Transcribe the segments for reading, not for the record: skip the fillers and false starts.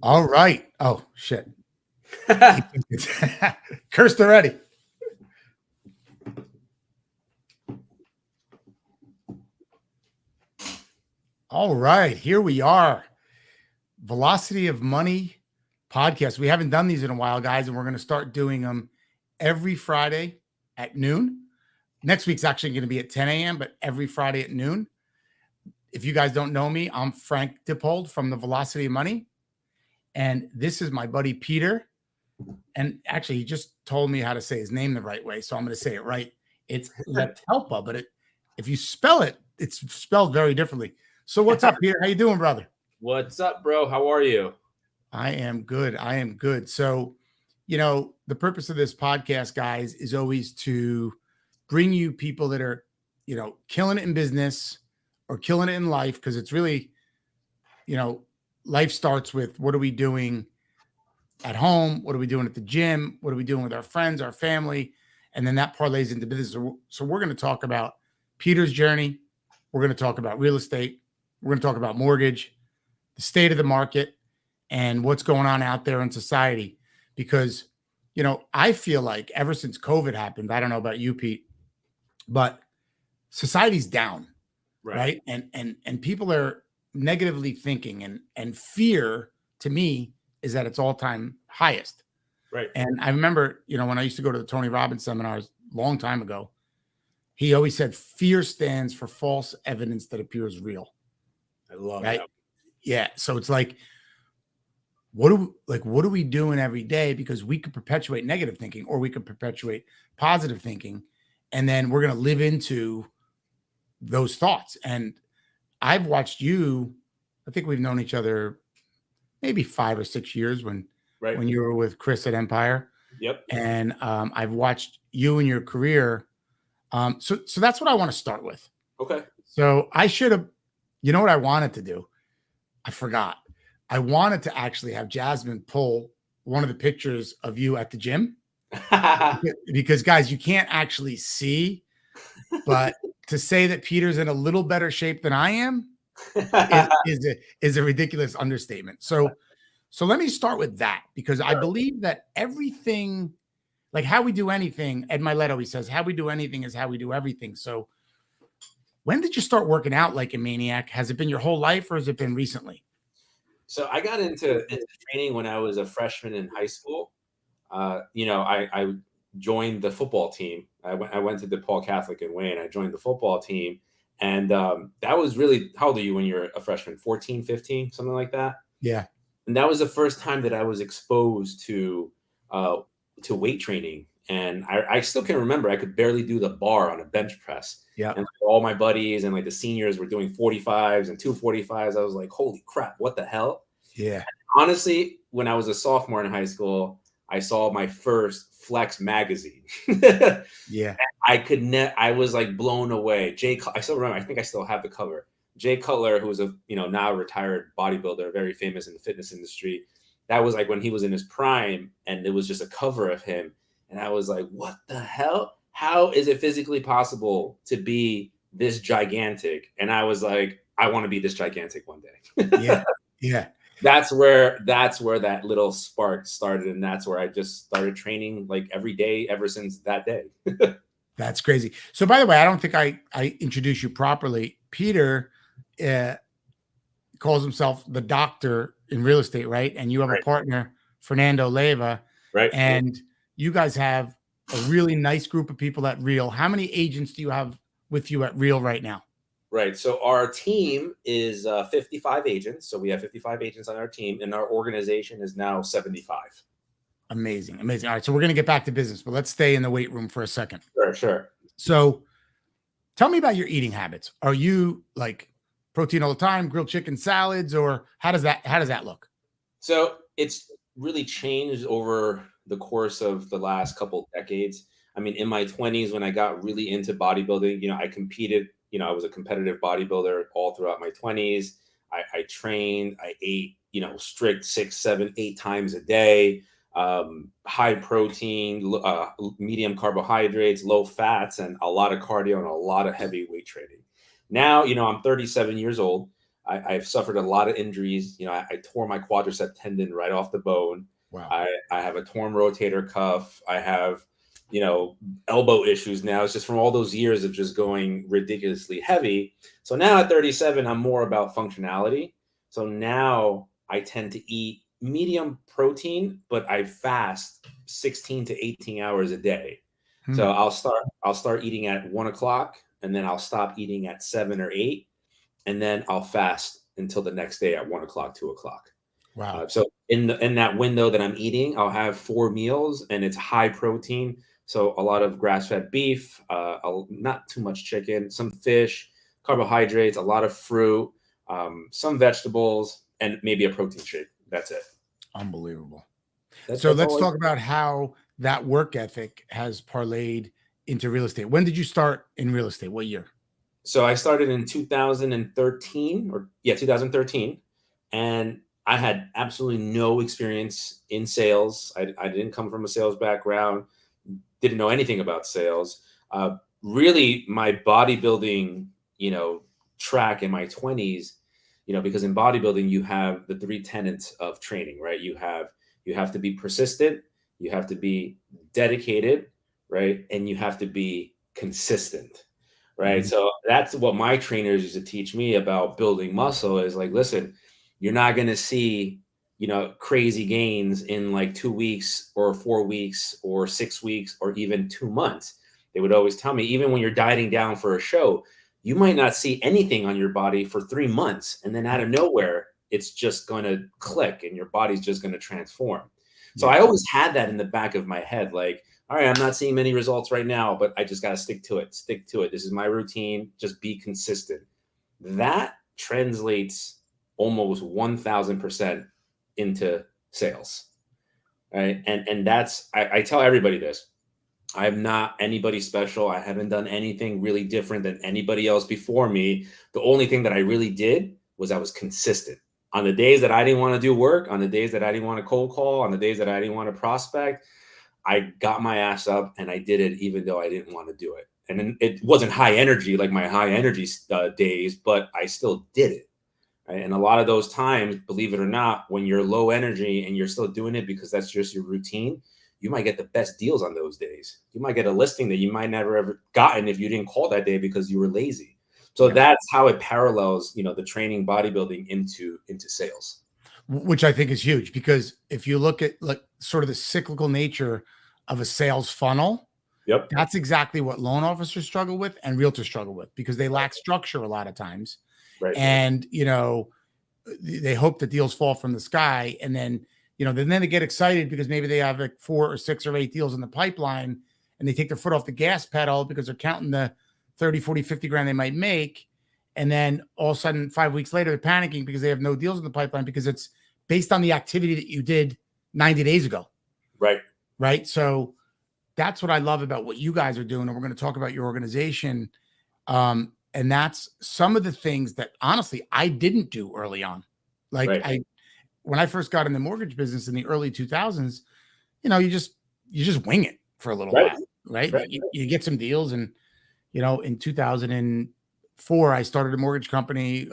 All right. Oh, shit. Cursed already. All right. Here we are. Velocity of Money podcast. We haven't done these in a while, guys, and we're going to start doing them every Friday at noon. Next week's actually going to be at 10 a.m., but every Friday at noon. If you guys don't know me, I'm Frank Dippold from the Velocity of Money. And this is my buddy Peter. And actually, he just told me how to say his name the right way, so I'm going to say it right. It's Letelpa, but if you spell it, it's spelled very differently. So what's up, Peter? How you doing, brother? What's up, bro? How are you? I am good. I am good. So, the purpose of this podcast, guys, is always to bring you people that are, killing it in business or killing it in life, because it's really, life starts with what are we doing at home? What are we doing at the gym? What are we doing with our friends, our family? And then that parlays into business. So we're going to talk about Peter's journey. We're going to talk about real estate. We're going to talk about mortgage, the state of the market, and what's going on out there in society. Because, I feel like ever since COVID happened, I don't know about you, Pete, but society's down, right? And people are negatively thinking, and fear, to me, is at its all-time highest. Right. And I remember, when I used to go to the Tony Robbins seminars a long time ago, he always said fear stands for false evidence that appears real. I love right? that. Yeah. So it's like, what are we doing every day? Because we could perpetuate negative thinking, or we could perpetuate positive thinking, and then we're going to live into those thoughts. And I've watched you, I think we've known each other maybe 5 or 6 years when you were with Chris at Empire. Yep. And I've watched you and your career. So that's what I want to start with. Okay. So I should have, what I wanted to do? I forgot. I wanted to actually have Jasmine pull one of the pictures of you at the gym because, guys, you can't actually see, but to say that Peter's in a little better shape than I am is a ridiculous understatement. So let me start with that, because I believe that everything, like how we do anything, Ed Milet always says, how we do anything is how we do everything. So when did you start working out like a maniac? Has it been your whole life, or has it been recently? So I got into training when I was a freshman in high school. I joined the football team. I went to DePaul Catholic in Wayne. I joined the football team. And that was really, how old are you when you're a freshman? 14, 15, something like that? Yeah. And that was the first time that I was exposed to weight training. And I still can remember, I could barely do the bar on a bench press. Yeah. And all my buddies and like the seniors were doing 45s and 245s. I was like, holy crap, what the hell? Yeah. And honestly, when I was a sophomore in high school, I saw my first Flex magazine. Yeah. I was like blown away. I still remember, I think I still have the cover. Jay Cutler, who was a now retired bodybuilder, very famous in the fitness industry. That was like when he was in his prime, and it was just a cover of him. And I was like, what the hell? How is it physically possible to be this gigantic? And I was like, I want to be this gigantic one day. Yeah. Yeah. That's where that little spark started. And that's where I just started training like every day ever since that day. That's crazy. So by the way, I don't think I introduced you properly. Peter calls himself the doctor in real estate, right? And you have a partner, Fernando Leyva. Right. And you guys have a really nice group of people at Real. How many agents do you have with you at Real right now? Right. So our team is 55 agents. So we have 55 agents on our team, and our organization is now 75. Amazing. Amazing. All right. So we're going to get back to business, but let's stay in the weight room for a second. Sure. So tell me about your eating habits. Are you like protein all the time, grilled chicken salads, or how does that look? So it's really changed over the course of the last couple decades. I mean, in my 20s, when I got really into bodybuilding, I competed, I was a competitive bodybuilder all throughout my 20s. I trained, I ate, strict 6, 7, 8 times a day, high protein, medium carbohydrates, low fats, and a lot of cardio and a lot of heavy weight training. Now, I'm 37 years old. I've suffered a lot of injuries. I tore my quadricep tendon right off the bone. Wow. I have a torn rotator cuff. I have, elbow issues now. It's just from all those years of just going ridiculously heavy. So now at 37, I'm more about functionality. So now I tend to eat medium protein, but I fast 16 to 18 hours a day. So I'll start eating at 1 o'clock, and then I'll stop eating at 7 or 8, and then I'll fast until the next day at 1 o'clock, 2 o'clock. Wow. So in that window that I'm eating, I'll have 4 meals, and it's high protein. So a lot of grass-fed beef, not too much chicken, some fish, carbohydrates, a lot of fruit, some vegetables, and maybe a protein shake. That's it. Unbelievable. So That's let's all. talk about how that work ethic has parlayed into real estate. When did you start in real estate? What year? So I started in 2013, 2013, and I had absolutely no experience in sales. I didn't come from a sales background, didn't know anything about sales. Really, my bodybuilding, track in my 20s, because in bodybuilding you have the three tenets of training, right? You have to be persistent, you have to be dedicated, right, and you have to be consistent. Right. Mhm. So that's what my trainers used to teach me about building muscle is like, listen, you're not going to see, crazy gains in like 2 weeks or 4 weeks or 6 weeks or even 2 months. They would always tell me, even when you're dieting down for a show, you might not see anything on your body for 3 months. And then out of nowhere, it's just going to click and your body's just going to transform. So Yeah. I always had that in the back of my head, like, all right, I'm not seeing many results right now, but I just got to stick to it. Stick to it. This is my routine. Just be consistent. That translates almost 1000% into sales. Right. And that's, I tell everybody this. I'm not anybody special. I haven't done anything really different than anybody else before me. The only thing that I really did was I was consistent. On the days that I didn't want to do work, on the days that I didn't want to cold call, on the days that I didn't want to prospect, I got my ass up and I did it even though I didn't want to do it. And then it wasn't high energy like my high energy days, but I still did it. Right? And a lot of those times, believe it or not, when you're low energy and you're still doing it because that's just your routine, you might get the best deals on those days. You might get a listing that you might never ever gotten if you didn't call that day because you were lazy. So Yeah. that's how it parallels, the training bodybuilding into sales. Which I think is huge, because if you look at like sort of the cyclical nature of a sales funnel, Yep. that's exactly what loan officers struggle with and realtors struggle with, because they lack structure a lot of times. Right. And, they hope that deals fall from the sky. And then, then they get excited because maybe they have like 4 or 6 or 8 deals in the pipeline, and they take their foot off the gas pedal because they're counting the 30, 40, 50 grand they might make. And then all of a sudden, 5 weeks later, they're panicking because they have no deals in the pipeline, because it's based on the activity that you did 90 days ago. Right. Right. So that's what I love about what you guys are doing. And we're going to talk about your organization. And that's some of the things that honestly I didn't do early on. Like Right. when I first got in the mortgage business in the early 2000s, you just wing it for a little Right. while, right? Right. You get some deals, and in 2004, I started a mortgage company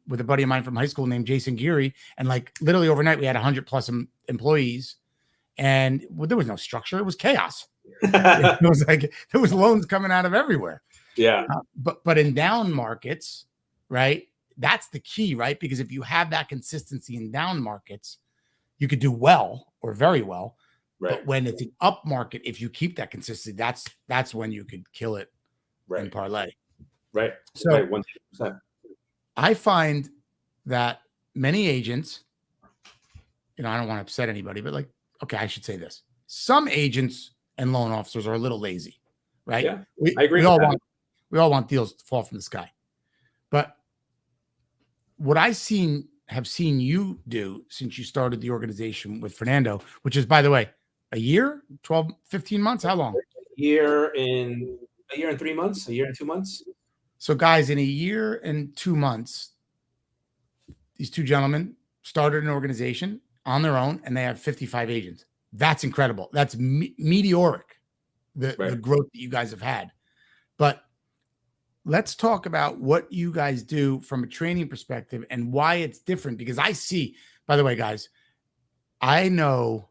with a buddy of mine from high school named Jason Geary, and like literally overnight, we had 100 plus employees, and there was no structure; it was chaos. It was like there was loans coming out of everywhere. Yeah. But in down markets, right? That's the key, right? Because if you have that consistency in down markets, you could do well or very well. Right. But when it's an up market, if you keep that consistency, that's when you could kill it and parlay. Right. So right. 100%. I find that many agents, I don't want to upset anybody, but okay, I should say this. Some agents and loan officers are a little lazy, right? Yeah, I agree. We all want deals to fall from the sky. But what have seen you do since you started the organization with Fernando, which is, by the way, a year, 12, 15 months? How long? A year and 3 months, a year and 2 months. So guys, in a year and 2 months, these two gentlemen started an organization on their own, and they have 55 agents. That's incredible. That's meteoric, the growth that you guys have had. But let's talk about what you guys do from a training perspective and why it's different. Because I see, by the way, guys, I know,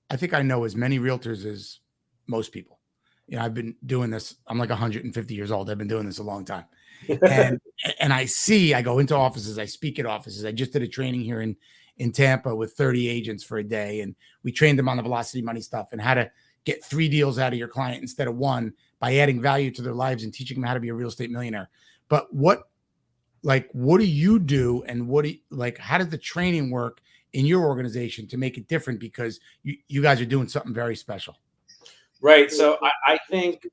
I think I know as many realtors as most people. You know, I've been doing this. I'm like 150 years old. I've been doing this a long time. And I see, I go into offices, I speak at offices. I just did a training here in Tampa with 30 agents for a day, and we trained them on the velocity money stuff and how to get 3 deals out of your client instead of 1 by adding value to their lives and teaching them how to be a real estate millionaire. But what do you do, and what do you, like how does the training work in your organization to make it different, because you guys are doing something very special? Right. So I think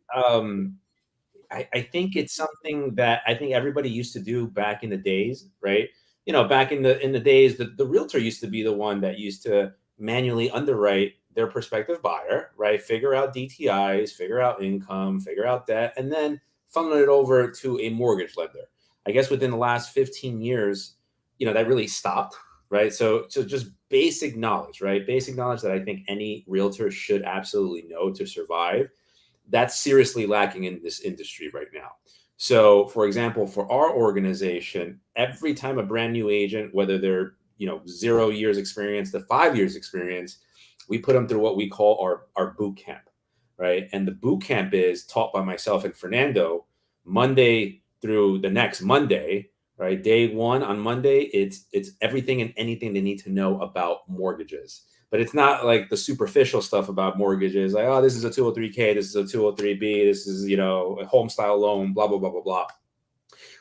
I think it's something that I think everybody used to do back in the days, right? Back in the days, the realtor used to be the one that used to manually underwrite their prospective buyer, right? Figure out DTIs, figure out income, figure out debt, and then funnel it over to a mortgage lender. I guess within the last 15 years, that really stopped, right? So just basic knowledge, right? Basic knowledge that I think any realtor should absolutely know to survive, that's seriously lacking in this industry right now. So, for example, for our organization, every time a brand new agent, whether they're 0 years experience to 5 years experience, we put them through what we call our boot camp, right? And the boot camp is taught by myself and Fernando, Monday through the next Monday, right? Day one on Monday, it's everything and anything they need to know about mortgages. But it's not like the superficial stuff about mortgages, like, oh, this is a 203K, this is a 203B, this is, a home style loan, blah, blah, blah, blah, blah.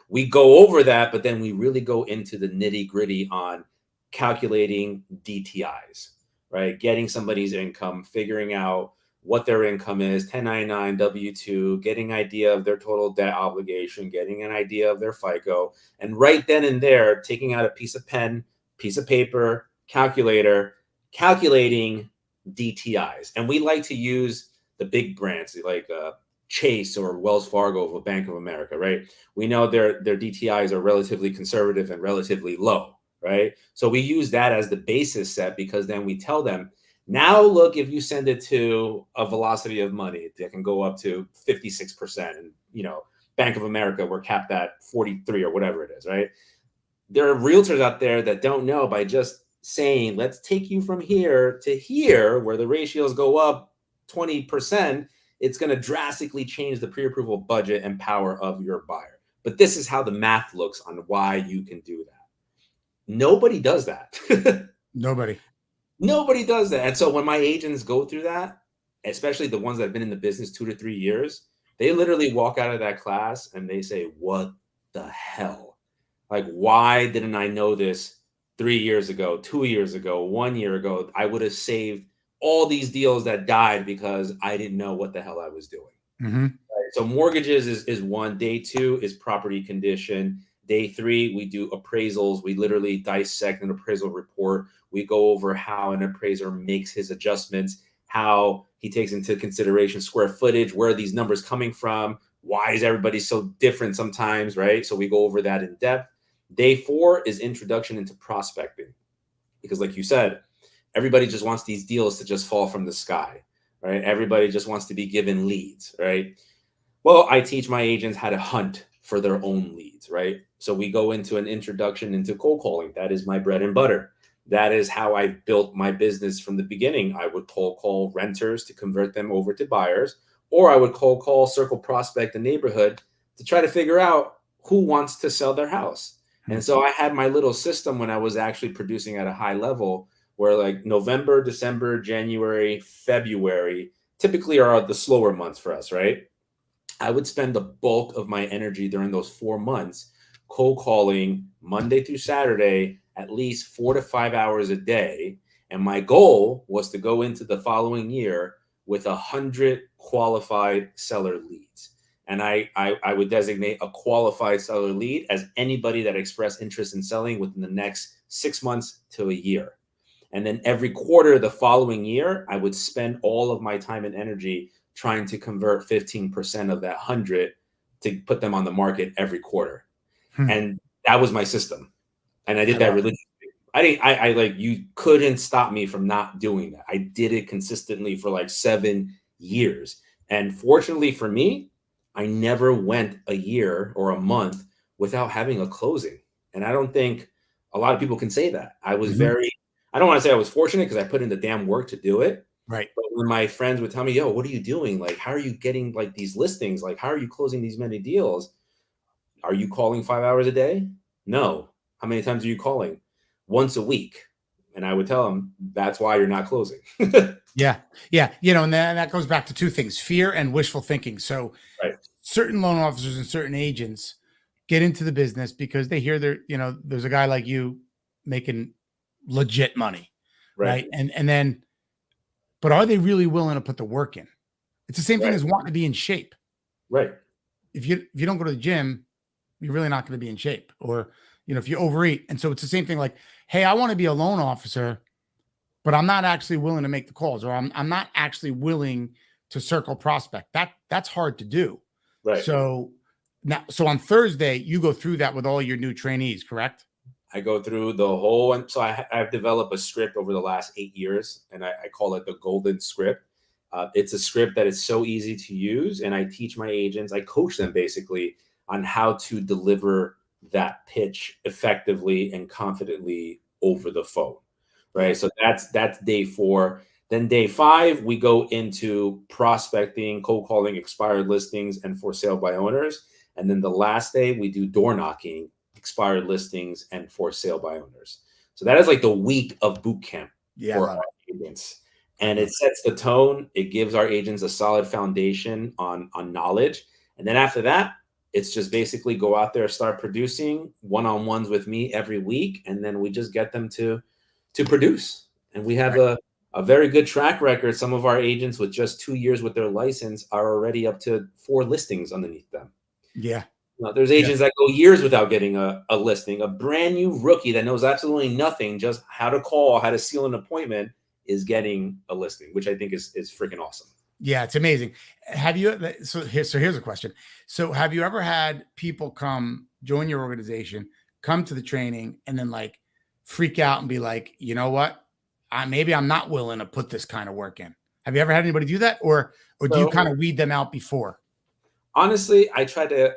We go over that, but then we really go into the nitty gritty on calculating DTIs, right? Getting somebody's income, figuring out what their income is, 1099, W-2, getting an idea of their total debt obligation, getting an idea of their FICO, and right then and there, taking out a piece of pen, piece of paper, calculator, calculating DTIs. And we like to use the big brands like Chase or Wells Fargo or Bank of America, right? We know their DTIs are relatively conservative and relatively low, right? So we use that as the basis set, because then we tell them, now look, if you send it to a velocity of money, that can go up to 56%. And, Bank of America, we're capped at 43 or whatever it is, right? There are realtors out there that don't know, by just saying, let's take you from here to here, where the ratios go up 20%, it's going to drastically change the pre-approval budget and power of your buyer. But this is how the math looks on why you can do that. Nobody does that. Nobody. Nobody does that. And so when my agents go through that, especially the ones that have been in the business 2 to 3 years, they literally walk out of that class and they say, what the hell? Like, why didn't I know this 3 years ago, 2 years ago, 1 year ago? I would have saved all these deals that died because I didn't know what the hell I was doing. Mm-hmm. Right? So mortgages is one. Day 2 is property condition. Day 3, we do appraisals. We literally dissect an appraisal report. We go over how an appraiser makes his adjustments, how he takes into consideration square footage, where are these numbers coming from, why is everybody so different sometimes, right? So we go over that in depth. Day 4 is introduction into prospecting, because like you said, everybody just wants these deals to just fall from the sky, right? Everybody just wants to be given leads, right? Well, I teach my agents how to hunt for their own leads, right? So we go into an introduction into cold calling. That is my bread and butter. That is how I built my business from the beginning. I would cold call renters to convert them over to buyers, or I would cold call, circle prospect the neighborhood to try to figure out who wants to sell their house. And so I had my little system when I was actually producing at a high level, where like November, December, January, February typically are the slower months for us, right? I would spend the bulk of my energy during those 4 months cold calling Monday through Saturday, at least 4 to 5 hours a day. And my goal was to go into the following year with 100 qualified seller leads. And I would designate a qualified seller lead as anybody that expressed interest in selling within the next 6 months to a year. And then every quarter the following year, I would spend all of my time and energy trying to convert 15% of that 100 to put them on the market every quarter. And that was my system. And I did that religiously. I like, you couldn't stop me from not doing that. I did it consistently for like 7 years. And fortunately for me, I never went a year or a month without having a closing. And I don't think a lot of people can say that. I was Mhm. very, I don't want to say I was fortunate because I put in the damn work to do it. Right. But when my friends would tell me, yo, what are you doing? Like, how are you getting like these listings? Like, how are you closing these many deals? Are you calling 5 hours a day? No. How many times are you calling? Once a week. And I would tell them, that's why you're not closing. Yeah. Yeah. And that goes back to two things: fear and wishful thinking. So Right. certain loan officers and certain agents get into the business because they hear there's a guy like you making legit money, Right. right? And then, but are they really willing to put the work in? It's the same thing Right. as wanting to be in shape. Right. If you don't go to the gym, you're really not going to be in shape. Or if you overeat. And so it's the same thing. Like, hey, I want to be a loan officer, but I'm not actually willing to make the calls, or I'm not actually willing to circle prospect. That's hard to do. Right. So on Thursday, you go through that with all your new trainees, correct? I go through the whole, and so I've developed a script over the last 8 years, and I call it the golden script. It's a script that is so easy to use, and I teach my agents, I coach them basically on how to deliver that pitch effectively and confidently over the phone. Yeah. Right. So that's day 4. Then day 5, we go into prospecting, cold calling, expired listings, and for sale by owners. And then the last day, we do door knocking, expired listings, and for sale by owners. So that is like the week of boot camp Yeah, I for love our it. agents. I And love it sets the tone. It gives our agents a solid foundation on knowledge. And then after that, it's just basically go out there, start producing one-on-ones with me every week, and then we just get them to produce. And we it. have Right. a very good track record. Some of our agents with just 2 years with their license are already up to 4 listings underneath them. Yeah. There's Yeah. agents that go years without getting a listing. A brand new rookie that knows absolutely nothing, just how to call, how to seal an appointment, is getting a listing, which I think is freaking awesome. Yeah, it's amazing. Have you here's a question. So have you ever had people come join your organization, come to the training, and then like freak out and be like, you know what? Maybe I'm not willing to put this kind of work in. Have you ever had anybody do that? Or do you So kind of weed them out before? honestly, I try to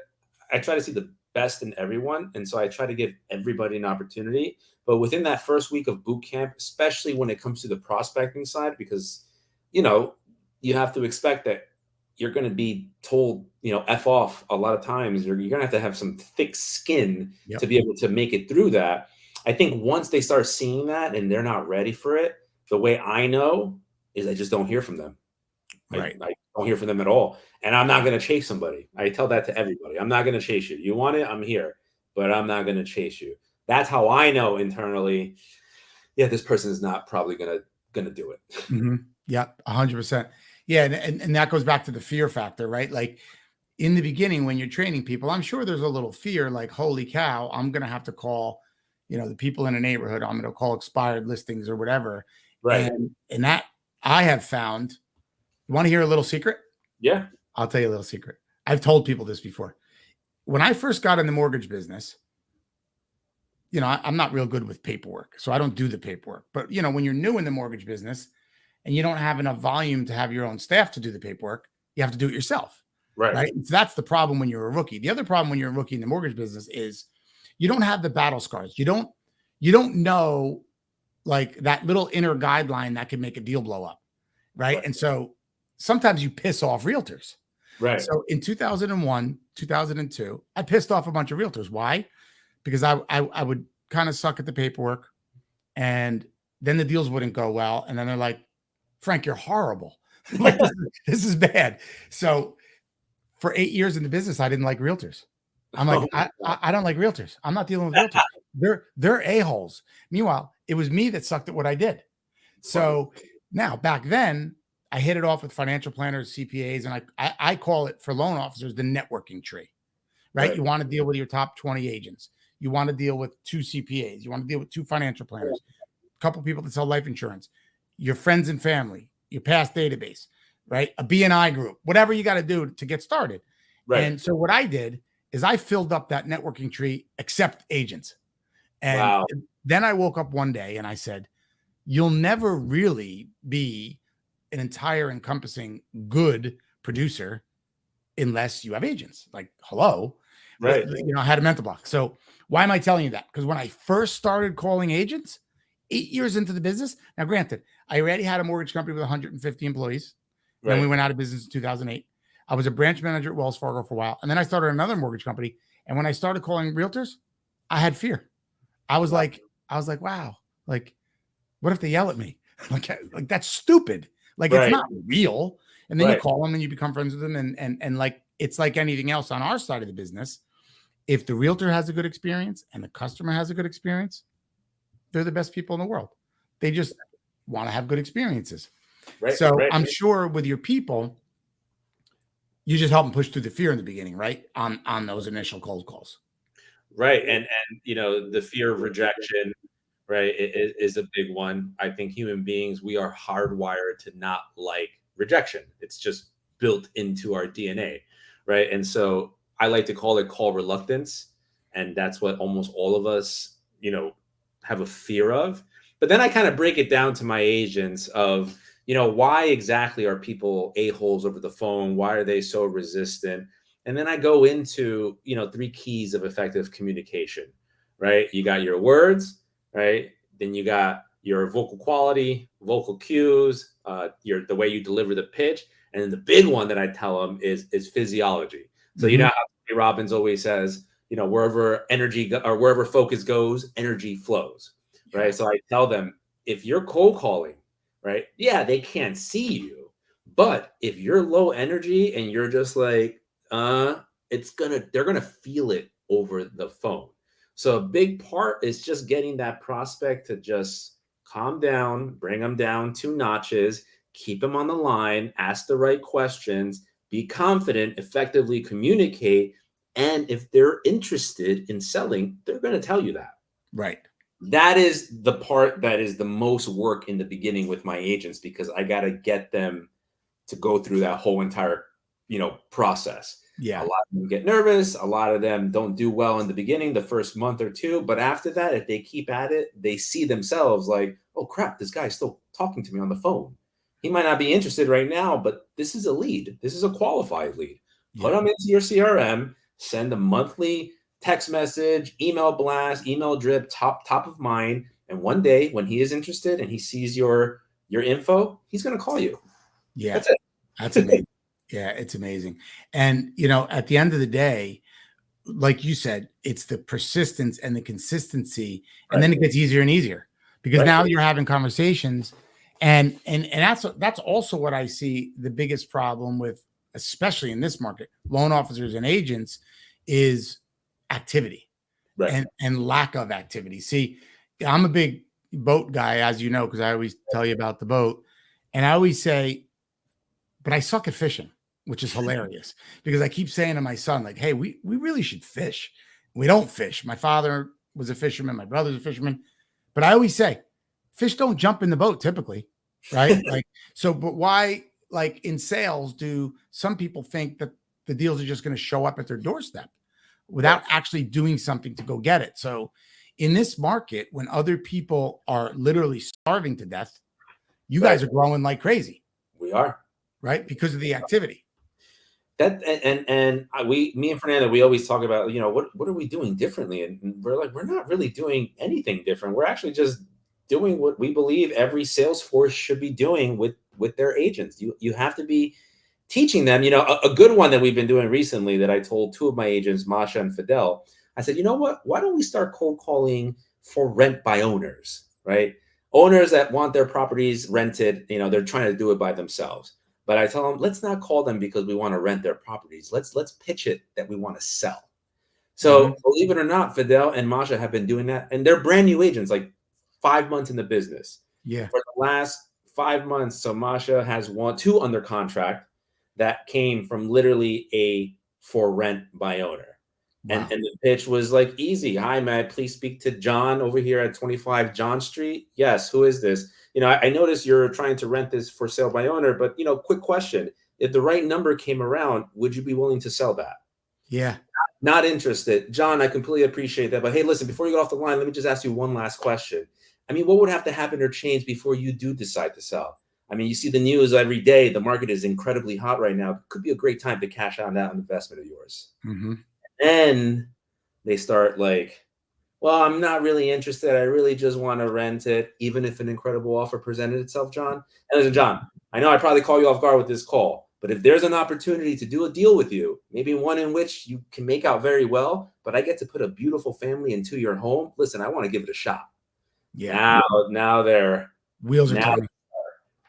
see the best in everyone, and so I try to give everybody an opportunity. But within that first week of boot camp, especially when it comes to the prospecting side, because you know you have to expect that you're going to be told f off a lot of times. You're going to have some thick skin to Yep. be able to make it through that. I think once they start seeing that and they're not ready for it, the way I know is I just don't hear from them. Right. I don't hear from them at all. And I'm not going to chase somebody. I tell that to everybody. I'm not going to chase you. You want it? I'm here, but I'm not going to chase you. That's how I know internally. Yeah, this person is not probably gonna do it. Yeah, 100%. Yeah, and that goes back to the fear factor, right? Like in the beginning when you're training people, I'm sure there's a little fear, like, holy cow, I'm gonna have to call, the people in a neighborhood. I'm gonna call expired listings or whatever. Right. And that I have found. You want to hear a little secret? Yeah. I'll tell you a little secret. I've told people this before. When I first got in the mortgage business, I'm not real good with paperwork, so I don't do the paperwork. But when you're new in the mortgage business and you don't have enough volume to have your own staff to do the paperwork, you have to do it yourself, Right. right? So that's the problem when you're a rookie. The other problem when you're a rookie in the mortgage business is you don't have the battle scars. You don't know like that little inner guideline that can make a deal blow up, right? Right. And so sometimes you piss off realtors. Right. So in 2001, 2002, I pissed off a bunch of realtors. Why? Because I would kind of suck at the paperwork, and then the deals wouldn't go well. And then they're like, Frank, you're horrible. Like this is bad. So for 8 years in the business, I didn't like realtors. I'm like, Oh my God. I don't like realtors. I'm not dealing with realtors. They're a-holes. Meanwhile, it was me that sucked at what I did. Funny. So now back then, I hit it off with financial planners, CPAs, and I call it for loan officers the networking tree, right? Right. You want to deal with your top 20 agents. You want to deal with 2 CPAs. You want to deal with 2 financial planners, a couple people that sell life insurance, your friends and family, your past database, right? A BNI group, whatever you got to do to get started. Right. And so what I did is I filled up that networking tree except agents. And Wow. then I woke up one day and I said, you'll never really be an entire encompassing good producer unless you have agents. Like, hello, Right. I had a mental block. So why am I telling you that? Because when I first started calling agents, 8 years into the business, now granted, I already had a mortgage company with 150 employees. Right. Then we went out of business in 2008. I was a branch manager at Wells Fargo for a while. And then I started another mortgage company. And when I started calling realtors, I had fear. I was like, wow, like, what if they yell at me? like that's stupid. Like, it's not real. And then you call them and you become friends with them. And like, it's like anything else on our side of the business. If the realtor has a good experience and the customer has a good experience, they're the best people in the world. They just want to have good experiences. So I'm sure with your people, you just help them push through the fear in the beginning, right? On those initial cold calls. Right. And the fear of rejection, right, is a big one. I think human beings, we are hardwired to not like rejection. It's just built into our DNA, right? And so I like to call it call reluctance. And that's what almost all of us, have a fear of. But then I kind of break it down to my agents of, why exactly are people a-holes over the phone? Why are they so resistant? And then I go into, 3 keys of effective communication, right? You got your words, right? Then you got your vocal quality, vocal cues, the way you deliver the pitch. And then the big one that I tell them is physiology. So you know how Tony Robbins always says, wherever energy or wherever focus goes, energy flows, right? So I tell them, if you're cold calling, right? Yeah, they can't see you, but if you're low energy and you're just like, they're gonna feel it over the phone. So a big part is just getting that prospect to just calm down, bring them down 2 notches, keep them on the line, ask the right questions, be confident, effectively communicate. And if they're interested in selling, they're going to tell you that. Right. That is the part that is the most work in the beginning with my agents, because I got to get them to go through that whole entire, process. Yeah. A lot of them get nervous. A lot of them don't do well in the beginning, the first month or 2. But after that, if they keep at it, they see themselves like, oh crap, this guy's still talking to me on the phone. He might not be interested right now, but this is a lead. This is a qualified lead. Put them into your CRM, send a monthly text message, email blast, email drip, top of mind. And one day when he is interested and he sees your info, he's going to call you. Yeah. That's it. That's amazing. Yeah, it's amazing. And, at the end of the day, like you said, it's the persistence and the consistency. And then it gets easier and easier because now you're having conversations. And that's also what I see the biggest problem with, especially in this market, loan officers and agents, is activity and lack of activity. See, I'm a big boat guy, as you know, because I always tell you about the boat. And I always say, but I suck at fishing, which is hilarious because I keep saying to my son, like, hey, we really should fish. We don't fish. My father was a fisherman. My brother's a fisherman. But I always say, fish don't jump in the boat typically, right? But why, like in sales, do some people think that the deals are just going to show up at their doorstep without actually doing something to go get it? So in this market, when other people are literally starving to death, you guys are growing like crazy. We are. Right? Because of the activity. That me and Fernando, we always talk about, what are we doing differently? And we're like, we're not really doing anything different. We're actually just doing what we believe every sales force should be doing with their agents. You have to be teaching them, a good one that we've been doing recently that I told 2 of my agents, Masha and Fidel. I said, you know what? Why don't we start cold calling for rent by owners, right? Owners that want their properties rented, they're trying to do it by themselves. But I tell them, let's not call them because we want to rent their properties. Let's pitch it that we want to sell. So believe it or not, Fidel and Masha have been doing that. And they're brand new agents, like 5 months in the business. Yeah. For the last 5 months, so Masha has 2 under contract that came from literally a for rent by owner. Wow. And the pitch was like easy. Hi, may I please speak to John over here at 25 John Street? Yes, who is this? I noticed you're trying to rent this for sale by owner, but, quick question. If the right number came around, would you be willing to sell that? Yeah. Not interested. John, I completely appreciate that. But hey, listen, before you get off the line, let me just ask you one last question. I mean, what would have to happen or change before you do decide to sell? I mean, you see the news every day. The market is incredibly hot right now. Could be a great time to cash out on that investment of yours. Mm-hmm. Then they start like, well, I'm not really interested. I really just want to rent it, even if an incredible offer presented itself, John. And listen, John, I know I probably call you off guard with this call, but if there's an opportunity to do a deal with you, maybe one in which you can make out very well, but I get to put a beautiful family into your home, listen, I want to give it a shot. Yeah. Now they're Wheels are turning.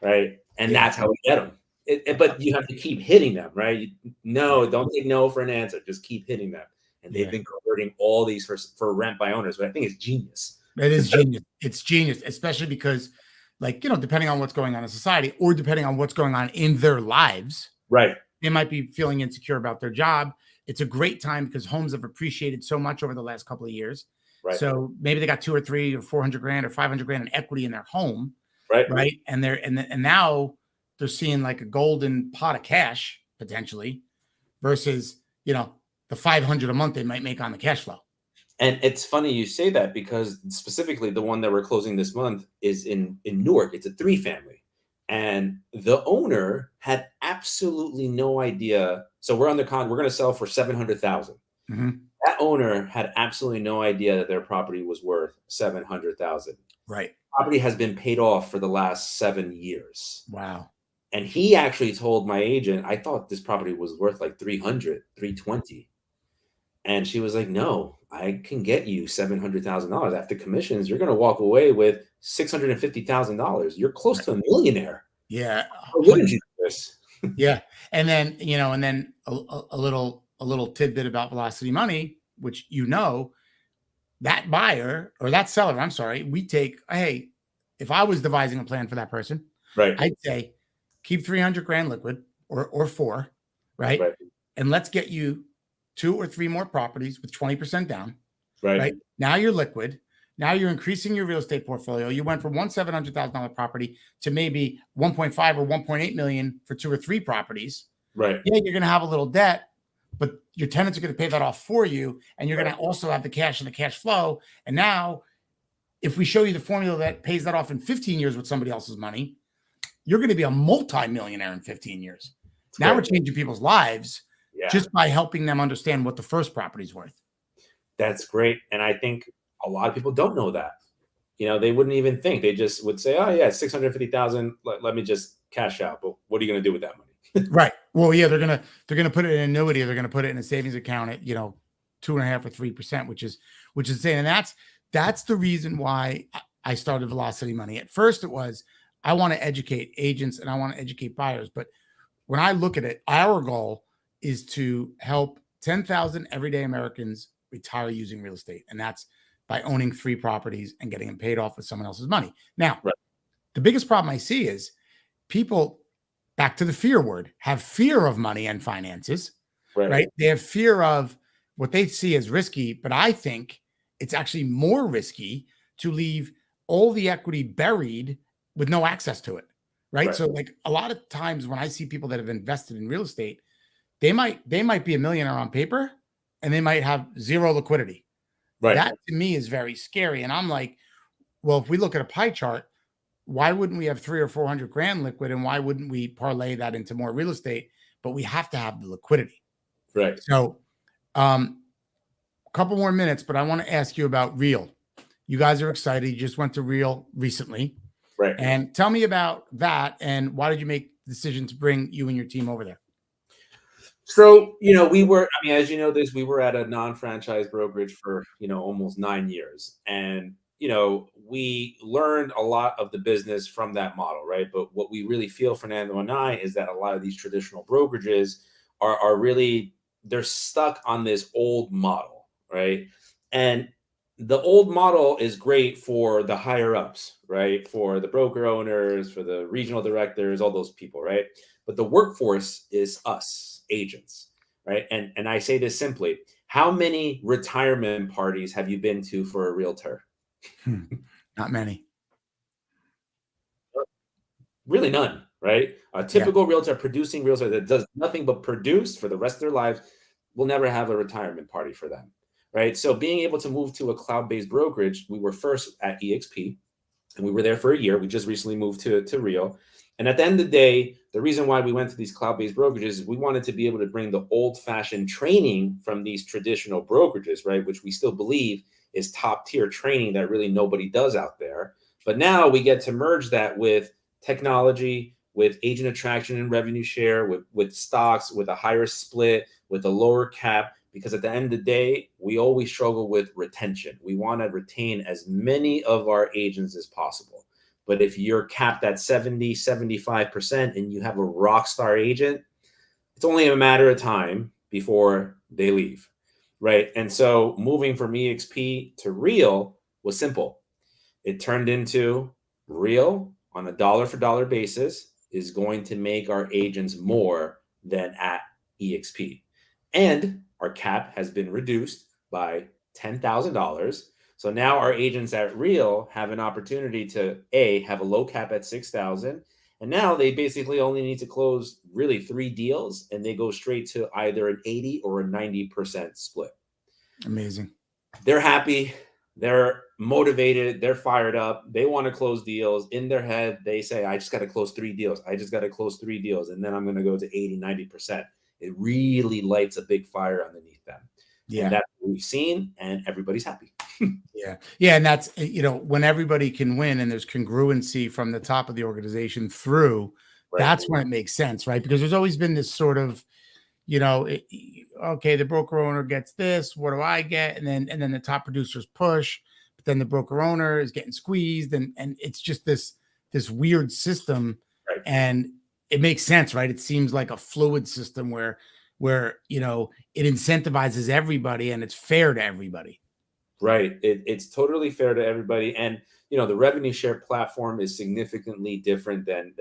Right. And that's how we get them. But you have to keep hitting them, right? Don't take no for an answer. Just keep hitting them. And they've been converting all these for rent by owners, but I think it's genius. It is genius. It's genius, especially because, like, depending on what's going on in society or depending on what's going on in their lives, right? They might be feeling insecure about their job. It's a great time because homes have appreciated so much over the last couple of years. Right. So maybe they got 2 or 3 or 400 grand or 500 grand in equity in their home. Right. And now they're seeing like a golden pot of cash potentially versus, the 500 a month they might make on the cash flow. And it's funny you say that because specifically the one that we're closing this month is in Newark. It's a 3-family. And the owner had absolutely no idea. So we're under we're going to sell for $700,000. Mm-hmm. That owner had absolutely no idea that their property was worth $700,000. Right. Property has been paid off for the last 7 years. Wow. And he actually told my agent, I thought this property was worth like 300, 320. And she was like, no, I can get you $700,000 after commissions. You're going to walk away with $650,000. You're close to a millionaire. Yeah. Wouldn't you do this? Yeah. And then, a little tidbit about Velocity Money, which, that buyer or that seller, I'm sorry, we take, hey, if I was devising a plan for that person, right, I'd say keep 300 grand liquid or 4, right? And let's get you 2 or 3 more properties with 20% down. Right. Now you're liquid. Now you're increasing your real estate portfolio. You went from one $700,000 property to maybe 1.5 or 1.8 million for 2 or 3 properties. Right. Yeah, you're going to have a little debt, but your tenants are going to pay that off for you. And you're going to also have the cash and the cash flow. And now if we show you the formula that pays that off in 15 years with somebody else's money, you're going to be a multi-millionaire in 15 years. Now we're changing people's lives just by helping them understand what the first property is worth. That's great. And I think a lot of people don't know that. They wouldn't even think. They just would say, oh, yeah, 650,000. Let me just cash out. But what are you going to do with that money? Right. Well, yeah, they're gonna put it in an annuity, or they're gonna put it in a savings account at 2.5 or 3%, which is insane. And that's the reason why I started Velocity Money. At first, it was I want to educate agents and I want to educate buyers. But when I look at it, our goal is to help 10,000 everyday Americans retire using real estate, and that's by owning 3 properties and getting them paid off with someone else's money. Now, the biggest problem I see is people, back to the fear word, have fear of money and finances, right? They have fear of what they see as risky, but I think it's actually more risky to leave all the equity buried with no access to it, right? So like a lot of times when I see people that have invested in real estate, they might be a millionaire on paper and they might have 0 liquidity. That to me is very scary. And I'm like, well, if we look at a pie chart, why wouldn't we have 300 or 400 grand liquid? And why wouldn't we parlay that into more real estate? But we have to have the liquidity. Right. So a couple more minutes, but I want to ask you about Real. You guys are excited. You just went to Real recently. Right. And tell me about that. And why did you make the decision to bring you and your team over there? So, we were, as you know this, we were at a non-franchise brokerage for, almost 9 years. And, we learned a lot of the business from that model, right? But what we really feel, Fernando and I, is that a lot of these traditional brokerages are really, they're stuck on this old model, right? And the old model is great for the higher ups, right? For the broker owners, for the regional directors, all those people, right? But the workforce is us, agents, right? And I say this simply: how many retirement parties have you been to for a realtor? Not many. Really none, right? A typical realtor, producing realtor that does nothing but produce for the rest of their lives, will never have a retirement party for them, right? So being able to move to a cloud-based brokerage, we were first at EXP, and we were there for a year. We just recently moved to Real. And at the end of the day, the reason why we went to these cloud-based brokerages is we wanted to be able to bring the old-fashioned training from these traditional brokerages, right? Which we still believe is top-tier training that really nobody does out there. But now we get to merge that with technology, with agent attraction and revenue share, with stocks, with a higher split, with a lower cap, because at the end of the day, we always struggle with retention. We want to retain as many of our agents as possible. But if you're capped at 70, 75% and you have a rock star agent, it's only a matter of time before they leave, right? And so moving from EXP to Real was simple. It turned into Real on a dollar for dollar basis is going to make our agents more than at EXP. And our cap has been reduced by $10,000. So now our agents at Real have an opportunity to have a low cap at 6,000. And now they basically only need to close really 3 deals and they go straight to either an 80 or a 90% split. Amazing. They're happy. They're motivated. They're fired up. They want to close deals. In their head, they say, I just got to close 3 deals. I just got to close 3 deals. And then I'm going to go to 80, 90%. It really lights a big fire underneath them. Yeah. And that's what we've seen, and everybody's happy. Yeah. Yeah. And that's, when everybody can win and there's congruency from the top of the organization through, Right. That's when it makes sense, right? Because there's always been this sort of, okay, the broker owner gets this, what do I get? And then the top producers push, but then the broker owner is getting squeezed, and it's just this weird system. Right. And it makes sense, right? It seems like a fluid system where it incentivizes everybody and it's fair to everybody. Right. It's totally fair to everybody. And, the revenue share platform is significantly different than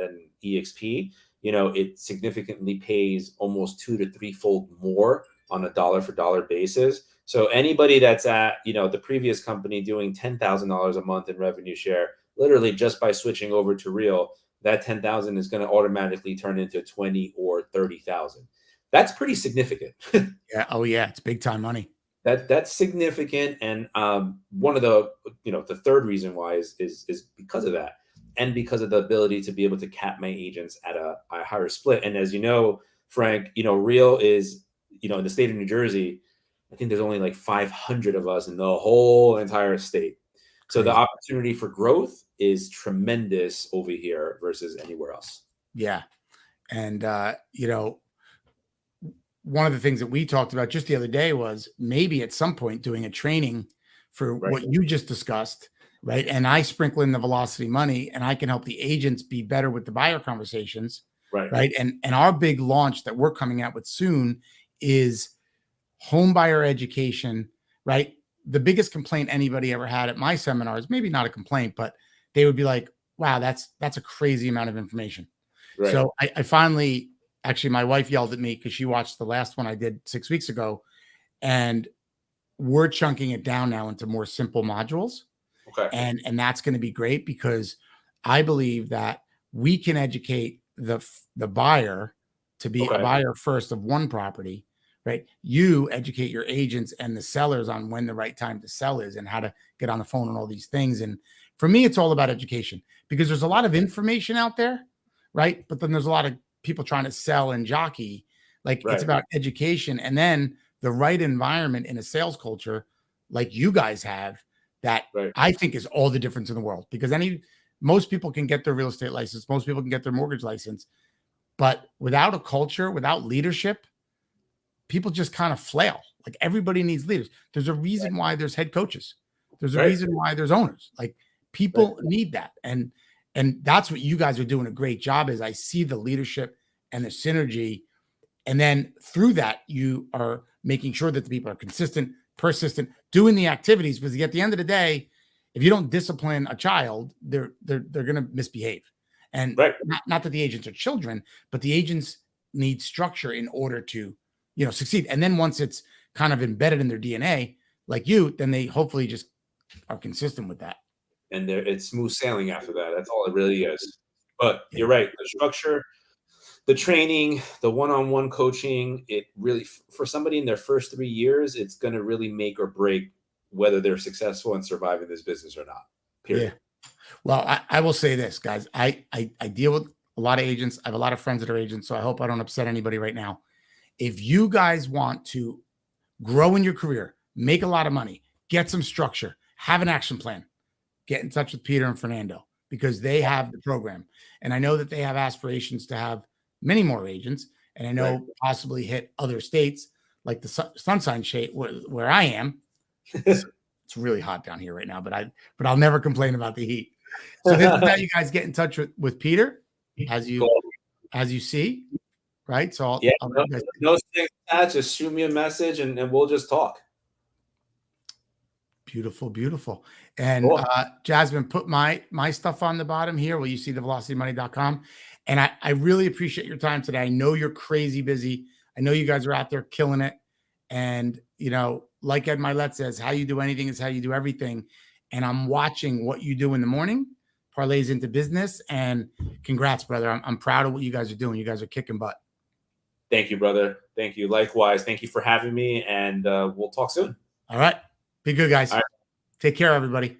EXP. It significantly pays almost 2 to 3-fold more on a dollar for dollar basis. So anybody that's at, the previous company doing $10,000 a month in revenue share, literally just by switching over to Real, that 10,000 is going to automatically turn into 20 or 30,000. That's pretty significant. Yeah. Oh yeah. It's big time money. That's significant. And one of the, the third reason why is because of that. And because of the ability to be able to cap my agents at a higher split. And as you know, Frank, Real is, in the state of New Jersey, I think there's only like 500 of us in the whole entire state. So the opportunity for growth is tremendous over here versus anywhere else. Yeah. And, one of the things that we talked about just the other day was maybe at some point doing a training for what you just discussed, right? And I sprinkle in the velocity money and I can help the agents be better with the buyer conversations, right? And our big launch that we're coming out with soon is home buyer education, right? The biggest complaint anybody ever had at my seminars, maybe not a complaint, but they would be like, wow, that's a crazy amount of information. Right. So I finally, actually, my wife yelled at me because she watched the last one I did 6 weeks ago, and we're chunking it down now into more simple modules. Okay. And that's going to be great because I believe that we can educate the buyer to be a buyer first of one property, right? You educate your agents and the sellers on when the right time to sell is and how to get on the phone and all these things. And for me, it's all about education because there's a lot of information out there, right? But then there's a lot of people trying to sell and jockey. It's about education and then the right environment in a sales culture like you guys have that I think is all the difference in the world because most people can get their real estate license. Most people can get their mortgage license, but without a culture, without leadership, people just kind of flail. Like everybody needs leaders. There's a reason why there's head coaches. There's a reason why there's owners. Like people need that. And that's what you guys are doing a great job is I see the leadership and the synergy. And then through that, you are making sure that the people are consistent, persistent, doing the activities, because at the end of the day, if you don't discipline a child, they're going to misbehave. And not that the agents are children, but the agents need structure in order to, succeed. And then once it's kind of embedded in their DNA, like you, then they hopefully just are consistent with that. And it's smooth sailing after that. That's all it really is. But you're right. The structure, the training, the one-on-one coaching, it really, for somebody in their first 3 years, it's going to really make or break whether they're successful and survive in this business or not. Period. Yeah. Well, I will say this, guys. I deal with a lot of agents. I have a lot of friends that are agents, so I hope I don't upset anybody right now. If you guys want to grow in your career, make a lot of money, get some structure, have an action plan, get in touch with Peter and Fernando because they have the program. And I know that they have aspirations to have many more agents. And I know possibly hit other states like the Sunshine State where I am. It's really hot down here right now, but I'll never complain about the heat. So this is how you guys get in touch with Peter as you see, right? So I'll no strings attached. Just shoot me a message and we'll just talk. Beautiful, beautiful. And Jasmine, put my stuff on the bottom here where you see the velocitymoney.com. And I really appreciate your time today. I know you're crazy busy. I know you guys are out there killing it. And, you know, like Ed Milet says, how you do anything is how you do everything. And I'm watching what you do in the morning, parlays into business. And congrats, brother. I'm proud of what you guys are doing. You guys are kicking butt. Thank you, brother. Thank you. Likewise. Thank you for having me. And we'll talk soon. All right. Be good, guys. All right. Take care, everybody.